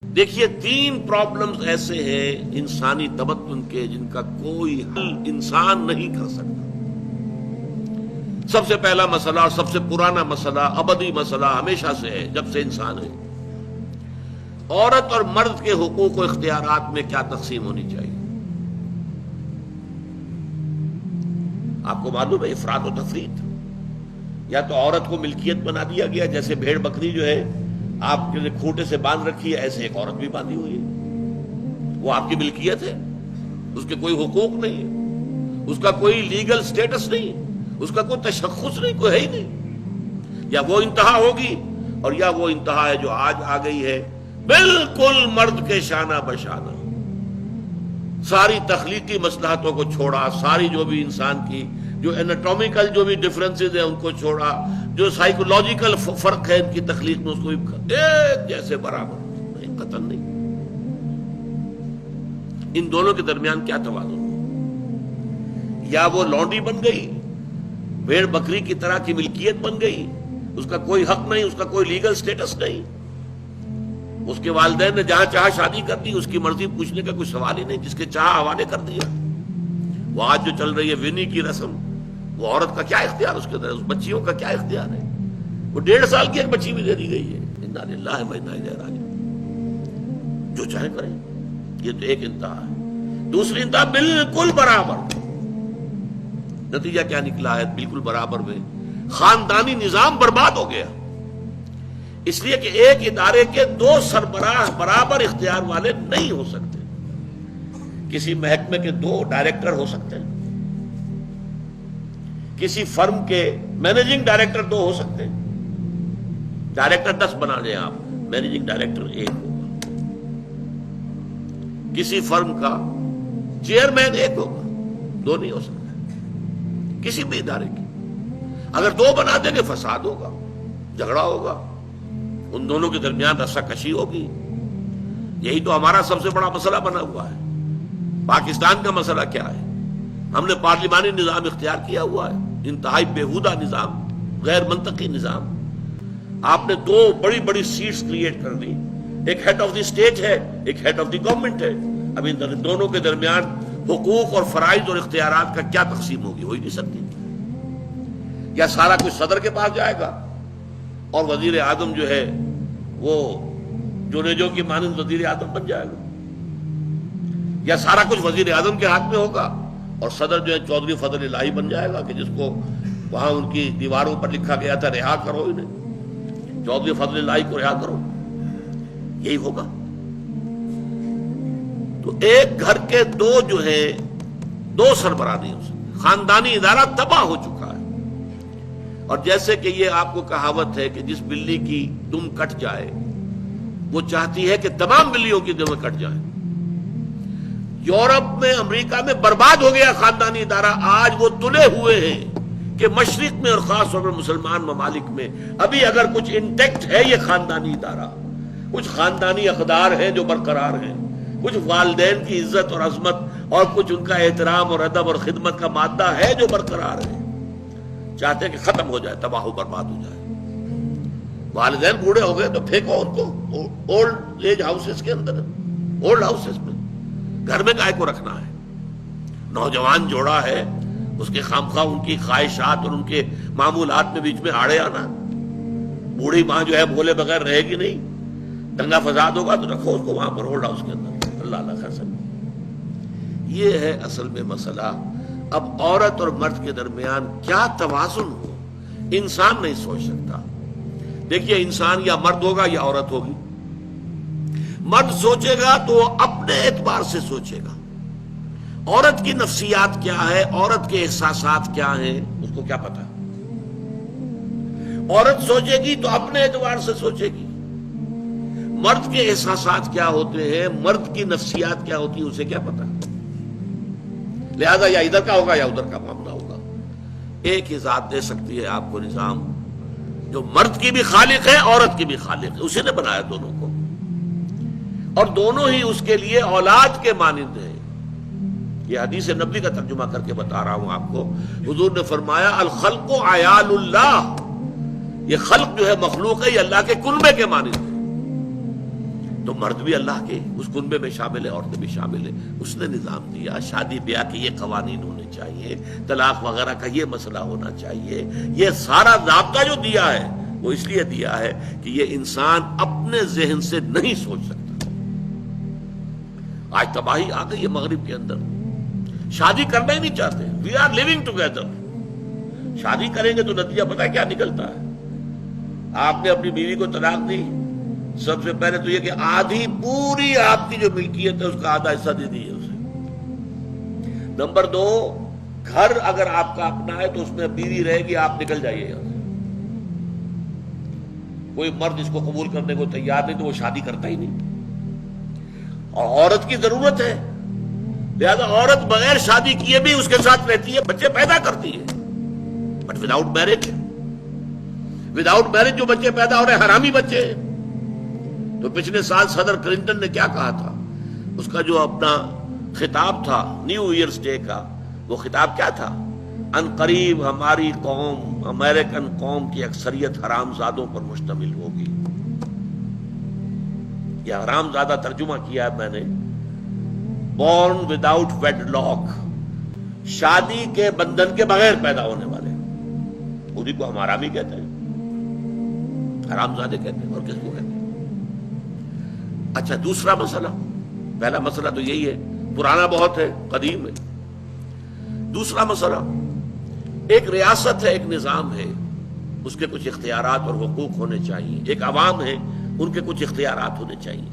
دیکھیے 3 پرابلمز ایسے ہیں انسانی تمدن کے جن کا کوئی حل انسان نہیں کر سکتا۔ سب سے پہلا مسئلہ اور سب سے پرانا مسئلہ، ابدی مسئلہ ہمیشہ سے ہے جب سے انسان ہے، عورت اور مرد کے حقوق و اختیارات میں کیا تقسیم ہونی چاہیے۔ آپ کو معلوم ہے افراط و تفریط، یا تو عورت کو ملکیت بنا دیا گیا، جیسے بھیڑ بکری جو ہے آپ کے کھوٹے سے باندھ رکھی ہے، ایسے ایک عورت بھی باندھی ہوئی ہے، وہ آپ کی ملکیت ہے، اس کے کوئی حقوق نہیں ہے، اس کا کوئی لیگل سٹیٹس نہیں، اس کا کوئی تشخص نہیں، کوئی ہے ہی نہیں۔ یا وہ انتہا ہوگی اور یا وہ انتہا ہے جو آج آ گئی ہے، بالکل مرد کے شانہ بشانہ، ساری تخلیقی مصلحتوں کو چھوڑا، ساری جو بھی انسان کی جو انیٹومیکل جو بھی ڈفرنسز ہیں ان کو چھوڑا، جو سائیکولوجیکل فرق ہے ان کی تخلیق میں، اس کو بھی ایک جیسے برابر، نہیں قطعاً نہیں۔ ان دونوں کے درمیان کیا توازن؟ یا وہ لونڈی بن گئی، بھیڑ بکری کی طرح کی ملکیت بن گئی، اس کا کوئی حق نہیں، اس کا کوئی لیگل سٹیٹس نہیں، اس کے والدین نے جہاں چاہا شادی کر دی، اس کی مرضی پوچھنے کا کوئی سوال ہی نہیں، جس کے چاہا حوالے کر دیا۔ وہ آج جو چل رہی ہے وینی کی رسم، وہ عورت کا کیا اختیار اس کے اندر ہے، اس بچیوں کا کیا اختیار ہے؟ وہ 1.5 سال کی ایک بچی بھی دے دی گئی ہے۔ انا للہ و انا الیہ راجعون، جو چاہے کریں۔ یہ تو ایک انتہا ہے۔ دوسری انتہا بالکل برابر، نتیجہ کیا نکلا ہے؟ بالکل برابر میں خاندانی نظام برباد ہو گیا، اس لیے کہ ایک ادارے کے 2 سربراہ برابر اختیار والے نہیں ہو سکتے۔ کسی محکمے کے 2 ڈائریکٹر ہو سکتے ہیں، کسی فرم کے مینیجنگ ڈائریکٹر 2 ہو سکتے ہیں، ڈائریکٹر 10 بنا لیں آپ، مینیجنگ ڈائریکٹر 1 ہوگا۔ کسی فرم کا چیئرمین 1 ہوگا، 2 نہیں ہو سکتے کسی بھی ادارے کی۔ اگر 2 بنا دیں گے فساد ہوگا، جھگڑا ہوگا، ان دونوں کے درمیان رسا کشی ہوگی۔ یہی تو ہمارا سب سے بڑا مسئلہ بنا ہوا ہے۔ پاکستان کا مسئلہ کیا ہے؟ ہم نے پارلیمانی نظام اختیار کیا ہوا ہے، انتہائی بیہودہ نظام، غیر منطقی نظام۔ آپ نے 2 بڑی بڑی سیٹس کریٹ کر دی، ایک ہیڈ آف دی اسٹیٹ ہے، ایک ہیڈ آف دی گورنمنٹ ہے۔ اب ان دونوں کے درمیان حقوق اور فرائض اور اختیارات کا کیا تقسیم ہوگی؟ ہو ہی نہیں سکتی۔ یا سارا کچھ صدر کے پاس جائے گا اور وزیر اعظم جو ہے وہ جونیجو کی مانند وزیر اعظم بن جائے گا، یا سارا کچھ وزیر اعظم کے ہاتھ میں ہوگا اور صدر جو ہے چودھری فضل الہی بن جائے گا، کہ جس کو وہاں ان کی دیواروں پر لکھا گیا تھا رہا کرو انہیں، چودھری فضل الہی کو رہا کرو، یہی ہوگا۔ تو ایک گھر کے 2 جو ہے 2 سربراہ نہیں ہو سکتے، خاندانی ادارہ تباہ ہو چکا ہے۔ اور جیسے کہ یہ آپ کو کہاوت ہے کہ جس بلی کی دم کٹ جائے وہ چاہتی ہے کہ تمام بلیوں کی دمیں کٹ جائیں۔ یورپ میں، امریکہ میں برباد ہو گیا خاندانی ادارہ۔ آج وہ تلے ہوئے ہیں کہ مشرق میں اور خاص طور پر مسلمان ممالک میں ابھی اگر کچھ انٹیکٹ ہے یہ خاندانی ادارہ، کچھ خاندانی اقدار ہیں جو برقرار ہیں، کچھ والدین کی عزت اور عظمت اور کچھ ان کا احترام اور ادب اور خدمت کا مادہ ہے جو برقرار ہے۔ چاہتے ہیں کہ ختم ہو جائے، تباہ و برباد ہو جائے۔ والدین بوڑھے ہو گئے تو پھینکو ان کو اولڈ ایج ہاؤسز کے اندر، اولڈ ہاؤسز میں، گھر میں کائے کو رکھنا ہے؟ نوجوان جوڑا ہے، اس کے خامخواہ ان کی خواہشات اور ان کے معمولات میں بیچ میں آڑے آنا۔ بوڑھی ماں جو ہے بولے بغیر رہے گی نہیں، دنگا فساد ہوگا تو رکھو اس کو وہاں پر اولڈ ہاؤس کے اندر، اللہ اللہ خیر سب۔ یہ ہے اصل میں مسئلہ۔ اب عورت اور مرد کے درمیان کیا توازن ہو، انسان نہیں سوچ سکتا۔ دیکھیے انسان یا مرد ہوگا یا عورت ہوگی۔ مرد سوچے گا تو وہ اپنے اعتبار سے سوچے گا، عورت کی نفسیات کیا ہے، عورت کے احساسات کیا ہیں، اس کو کیا پتا۔ عورت سوچے گی تو اپنے اعتبار سے سوچے گی، مرد کے احساسات کیا ہوتے ہیں، مرد کی نفسیات کیا ہوتی ہیں، اسے کیا پتا۔ لہذا یا ادھر کا ہوگا یا ادھر کا معاملہ ہوگا۔ ایک ہی ذات دے سکتی ہے آپ کو نظام، جو مرد کی بھی خالق ہے، عورت کی بھی خالق ہے، اسی نے بنایا دونوں کو، اور دونوں ہی اس کے لیے اولاد کے مانند ہیں۔ یہ حدیث نبوی کا ترجمہ کر کے بتا رہا ہوں آپ کو۔ حضور نے فرمایا الخلق عیال اللہ، یہ خلق جو ہے مخلوق ہے، یہ اللہ کے کنبے کے مانند ہے۔ تو مرد بھی اللہ کے اس کنبے میں شامل ہے، عورتیں بھی شامل ہے. اس نے نظام دیا، شادی بیاہ کے یہ قوانین ہونے چاہیے، طلاق وغیرہ کا یہ مسئلہ ہونا چاہیے. یہ سارا ضابطہ جو دیا ہے وہ اس لیے دیا ہے کہ یہ انسان اپنے ذہن سے نہیں سوچ سکتا. آج تباہی آ گئی ہے مغرب کے اندر، شادی کرنا ہی نہیں چاہتے. We are living together. شادی کریں گے تو نتیجہ پتہ ہے کیا نکلتا ہے؟ آپ نے اپنی بیوی کو طلاق دی، سب سے پہلے تو یہ کہ آدھی پوری آپ کی جو ملکیت ہے اس کا آدھا حصہ دے دیجیے اسے. نمبر 2، گھر اگر آپ کا اپنا ہے تو اس میں بیوی رہے گی، آپ نکل جائیے یہاں سے. کوئی مرد اس کو قبول کرنے کو تیار نہیں تو وہ شادی کرتا ہی نہیں. اور عورت کی ضرورت ہے، لہذا عورت بغیر شادی کیے بھی اس کے ساتھ رہتی ہے، بچے پیدا کرتی ہے. بٹ وداؤٹ میرج جو بچے پیدا ہو رہے ہیں حرامی بچے. تو پچھلے سال صدر کلنٹن نے کیا کہا تھا؟ اس کا جو اپنا خطاب تھا نیو ایئرز ڈے کا، وہ خطاب کیا تھا؟ ان قریب ہماری قوم، امریکن قوم کی اکثریت حرام زادوں پر مشتمل ہوگی. یہ حرام زادہ ترجمہ کیا ہے میں نے، بورن وداؤٹ ویڈ لاک، شادی کے بندھن کے بغیر پیدا ہونے والے. انہیں کو ہم حرامی کہتے ہیں، حرام زادے کہتے ہیں، اور کس کو کہتے ہیں؟ اچھا، دوسرا مسئلہ، پہلا مسئلہ تو یہی ہے، پرانا بہت ہے، قدیم ہے. دوسرا مسئلہ، ایک ریاست ہے، ایک نظام ہے، اس کے کچھ اختیارات اور حقوق ہونے چاہیے. ایک عوام ہے، ان کے کچھ اختیارات ہونے چاہیے.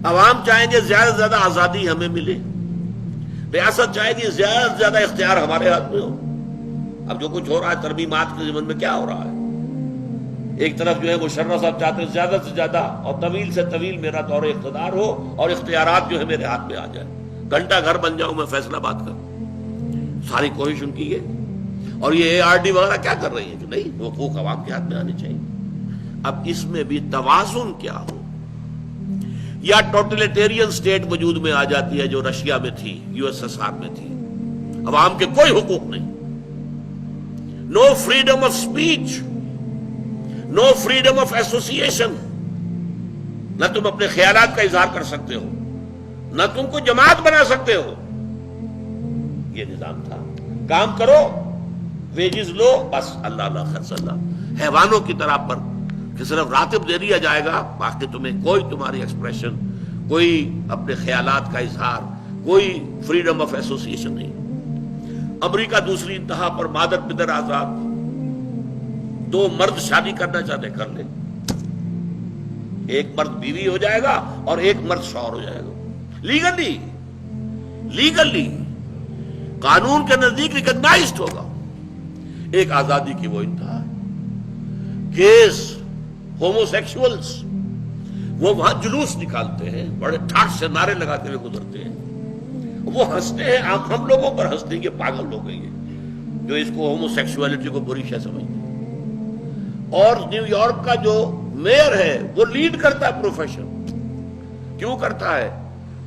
عوام چاہیں گے زیادہ سے زیادہ آزادی ہمیں ملے، ریاست چاہے گی زیادہ سے زیادہ اختیار ہمارے ہاتھ میں ہو. اب جو کچھ ہو رہا ہے ترمیمات کے ضمن میں کیا ہو رہا ہے؟ ایک طرف جو ہے مشرف صاحب چاہتے ہیں زیادہ سے زیادہ اور طویل سے طویل میرا دور اقتدار ہو اور اختیارات جو ہے میرے ہاتھ میں آ جائے، گھنٹہ گھر بن جاؤں میں فیصلہ بات کروں. ساری کوشش ان کی ہے. اور یہ ARD وغیرہ کیا کر رہی ہے کہ نہیں، حقوق عوام کے ہاتھ میں آنے چاہیے. اب اس میں بھی توازن کیا ہو؟ یا ٹوٹلیٹیرین سٹیٹ وجود میں آ جاتی ہے جو رشیا میں تھی، USSR میں تھی، عوام کے کوئی حقوق نہیں، no freedom of speech, no freedom of association. نہ تم اپنے خیالات کا اظہار کر سکتے ہو، نہ تم کو جماعت بنا سکتے ہو. یہ نظام تھا. کام کرو، ویجز لو، بس اللہ اللہ خرچ اللہ. حیوانوں کی طرح پر کہ صرف راتب دے دیا جائے گا، باقی تمہیں کوئی تمہاری ایکسپریشن، کوئی اپنے خیالات کا اظہار، کوئی فریڈم آف ایسوسیشن نہیں. امریکہ دوسری انتہا پر، مادر پدر آزاد. 2 مرد شادی کرنا چاہتے کر لیں، ایک مرد بیوی ہو جائے گا اور ایک مرد شوہر ہو جائے گا. لیگلی قانون کے نزدیک ریکگنائزڈ ہوگا. ایک آزادی کی وہ انتہا ہے. گیز، ہومو سیکشولز، وہ وہاں جلوس نکالتے ہیں، بڑے ٹھاٹ سے نعرے لگاتے ہوئے گزرتے ہیں. وہ ہنستے ہیں، ہم لوگوں پر ہنستے ہیں کہ پاگل ہو گئی ہے جو اس کو ہومو سیکشولیٹی کو بری شے سمجھتے ہیں. اور نیو یارک کا جو میئر ہے وہ لیڈ کرتا ہے پروفیشن. کیوں کرتا ہے؟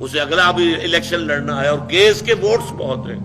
اسے اگلا بھی الیکشن لڑنا ہے اور گیز کے ووٹس بہت ہیں.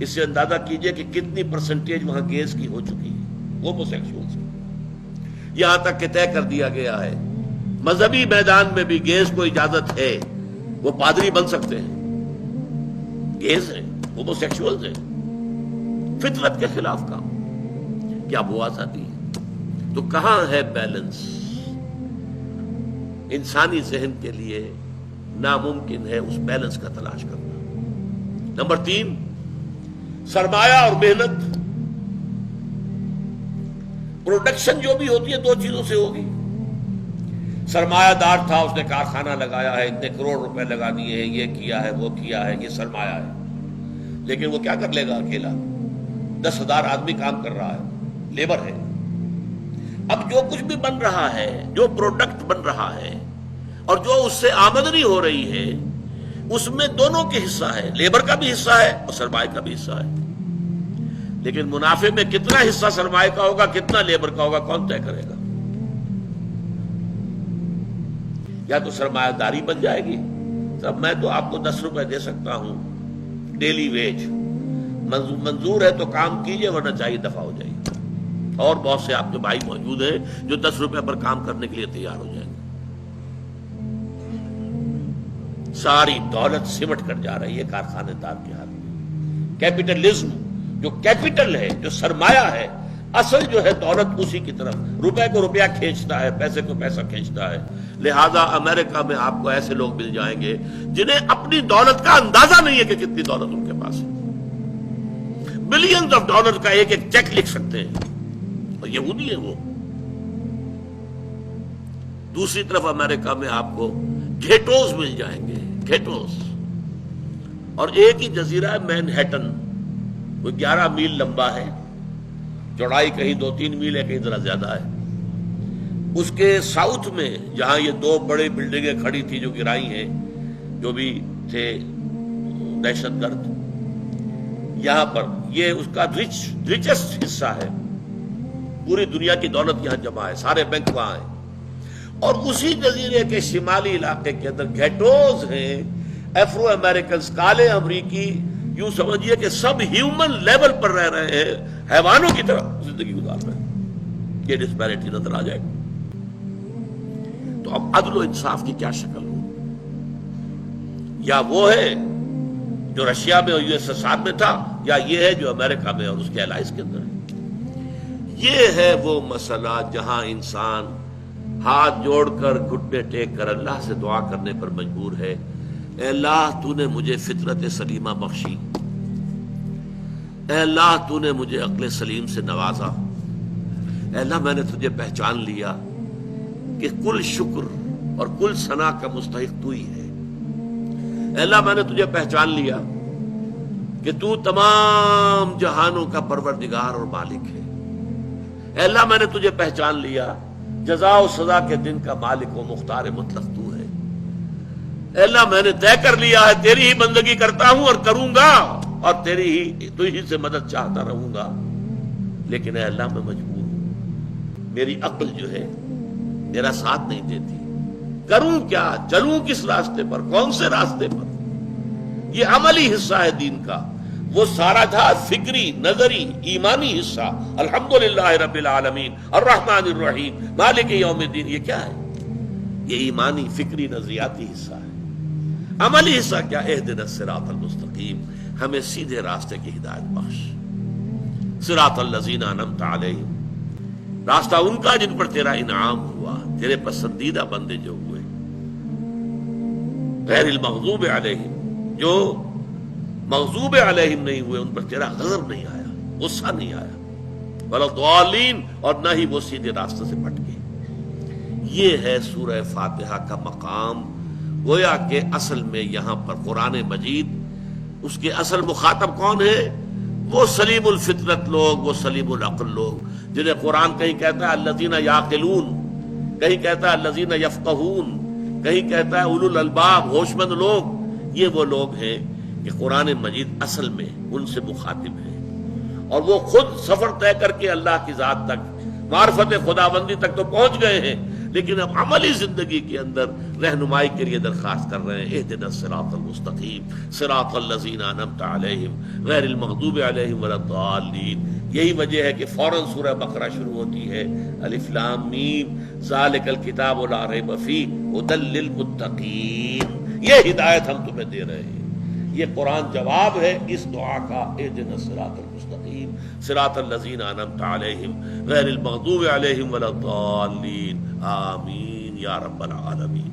اس سے اندازہ کیجئے کہ کتنی پرسنٹیج وہاں گیز کی ہو چکی ہے، ہومو سیکشولز کی. یہاں تک کہ طے کر دیا گیا ہے مذہبی میدان میں بھی گیز کو اجازت ہے، وہ پادری بن سکتے ہیں. گیز ہیں، ہومو سیکشولز ہیں، فطرت کے خلاف کام. کیا وہ آزادی ہے؟ تو کہاں ہے بیلنس؟ انسانی ذہن کے لیے ناممکن ہے اس بیلنس کا تلاش کرنا. نمبر 3، سرمایہ اور محنت. پروڈکشن جو بھی ہوتی ہے 2 چیزوں سے ہوگی. سرمایہ دار تھا، اس نے کارخانہ لگایا ہے، اتنے کروڑ روپے لگا دیے ہیں، یہ کیا ہے، وہ کیا ہے، یہ سرمایہ ہے. لیکن وہ کیا کر لے گا اکیلا؟ 10,000 آدمی کام کر رہا ہے، لیبر ہے. اب جو کچھ بھی بن رہا ہے، جو پروڈکٹ بن رہا ہے اور جو اس سے آمدنی ہو رہی ہے، اس میں دونوں کے حصہ ہے، لیبر کا بھی حصہ ہے اور سرمایہ کا بھی حصہ ہے. لیکن منافع میں کتنا حصہ سرمایہ کا ہوگا، کتنا لیبر کا ہوگا، کون طے کرے گا؟ یا تو سرمایہ داری بن جائے گی، تب میں تو آپ کو 10 روپے دے سکتا ہوں ڈیلی ویج، منظور ہے تو کام کیجئے ورنہ چاہیے دفع ہو جائیے. اور بہت سے آپ کے بھائی موجود ہیں جو 10 روپے پر کام کرنے کے لیے تیار ہو جائیں گے. ساری دولت سمٹ کر جا رہی ہے کارخانے دار کے ہاتھ میں. کیپٹلزم جو کیپٹل ہے، جو سرمایہ ہے، اصل جو ہے دولت اسی کی طرف، روپے کو روپیہ کھینچتا ہے، پیسے کو پیسہ کھینچتا ہے. لہذا امریکہ میں آپ کو ایسے لوگ مل جائیں گے جنہیں اپنی دولت کا اندازہ نہیں ہے کہ کتنی دولت ان کے پاس ہے. بلینز آف ڈالر کا ایک ایک چیک لکھ سکتے ہیں، اور یہودی ہے وہ. دوسری طرف امریکہ میں آپ کو گھیٹوز مل جائیں گے، گھیٹوز. اور ایک ہی جزیرہ ہے مینہٹن، وہ 11 میل لمبا ہے، چوڑائی کہیں 2-3 میل ہے، کہیں ذرا زیادہ ہے. اس کے ساؤتھ میں جہاں یہ 2 بڑے بلڈنگیں کھڑی تھی جو گرائی ہیں، جو بھی تھے دہشت گرد، یہاں پر یہ اس کا ریچسٹ حصہ ہے. پوری دنیا کی دولت یہاں جمع ہے، سارے بینک وہاں ہیں. اور اسی جزیرے کے شمالی علاقے کے اندر گھیٹوز ہیں، افرو امریکنز، کالے امریکی. یوں سمجھیے کہ سب ہیومن لیول پر رہ رہے ہیں، حیوانوں کی طرح زندگی گزار رہے ہیں. یہ ڈسپیرٹی نظر آ جائے گی. تو اب عدل و انصاف کی کیا شکل ہو؟ یا وہ ہے جو رشیا میں اور USSR میں تھا، یا یہ ہے جو امریکہ میں اور اس کے الائز کے اندر ہے. یہ ہے وہ مسئلہ جہاں انسان ہاتھ جوڑ کر، گھٹنے ٹیک کر اللہ سے دعا کرنے پر مجبور ہے. اے اللہ تو نے مجھے فطرت سلیمہ بخشی، اے اللہ تو نے مجھے عقل سلیم سے نوازا، اے اللہ میں نے تجھے پہچان لیا کہ کل شکر اور کل ثنا کا مستحق تو ہی ہے. اے اللہ میں نے تجھے پہچان لیا کہ تو تمام جہانوں کا پروردگار اور مالک ہے. اے اللہ میں نے تجھے پہچان لیا جزا و سزا کے دن کا مالک و مختار مطلق تو ہے. اے اللہ میں نے طے کر لیا ہے تیری ہی بندگی کرتا ہوں اور کروں گا، اور تو ہی سے مدد چاہتا رہوں گا. لیکن اے اللہ میں مجبور ہوں، میری عقل جو ہے میرا ساتھ نہیں دیتی. کروں کیا، چلوں کس راستے پر، کون سے راستے پر؟ یہ عملی حصہ ہے دین کا. وہ سارا تھا فکری، نظری، ایمانی حصہ. الحمدللہ رب العالمین الرحمن الرحیم مالک یوم الدین. یہ کیا ہے؟ یہ ایمانی، فکری، نظریاتی حصہ ہے. عملی حصہ کیا؟ اہدنا الصراط المستقیم، ہمیں سیدھے راستے کی ہدایت بخش. صراط الذین انعمت علیہم، راستہ ان کا جن پر تیرا انعام ہوا، تیرے پسندیدہ بندے جو ہوئے. غیر المغضوب علیہم، جو مغضوب علیہم نہیں ہوئے، ان پر تیرا غضب نہیں آیا، غصہ نہیں آیا. ولا الضالین، اور نہ ہی وہ سیدھے راستے سے بھٹکے. یہ ہے سورہ فاتحہ کا مقام. گویا کہ اصل میں یہاں پر قرآن مجید، اس کے اصل مخاطب کون ہے؟ وہ سلیم الفطرت لوگ، وہ سلیم العقل لوگ، جنہیں قرآن کہیں کہتا ہے الذین یعقلون، کہیں کہتا ہے الذین یفقہون، کہیں کہتا ہے اولو الالباب، ہوش مند لوگ. یہ وہ لوگ ہیں کہ قرآن مجید اصل میں ان سے مخاطب ہے، اور وہ خود سفر طے کر کے اللہ کی ذات تک، معرفت خداوندی تک تو پہنچ گئے ہیں، لیکن اب عملی زندگی کے اندر رہنمائی کے لیے درخواست کر رہے ہیں. اہدنا الصراط المستقیم صراط الذین انعمت علیہم غیر المغضوب علیہم ولا الضالین. یہی وجہ ہے کہ فوراً سورہ بقرہ شروع ہوتی ہے الف لام میم ذالک الکتاب لا ریب فیہ ھدی للمتقین. یہ ہدایت ہم تمہیں دے رہے ہیں. یہ قرآن جواب ہے اس دعا کا، اہدنا الصراط المستقیم صراط الذین انعمت علیہم غیر المغضوب علیہم ولا الضالین. آمین یا رب العالمین.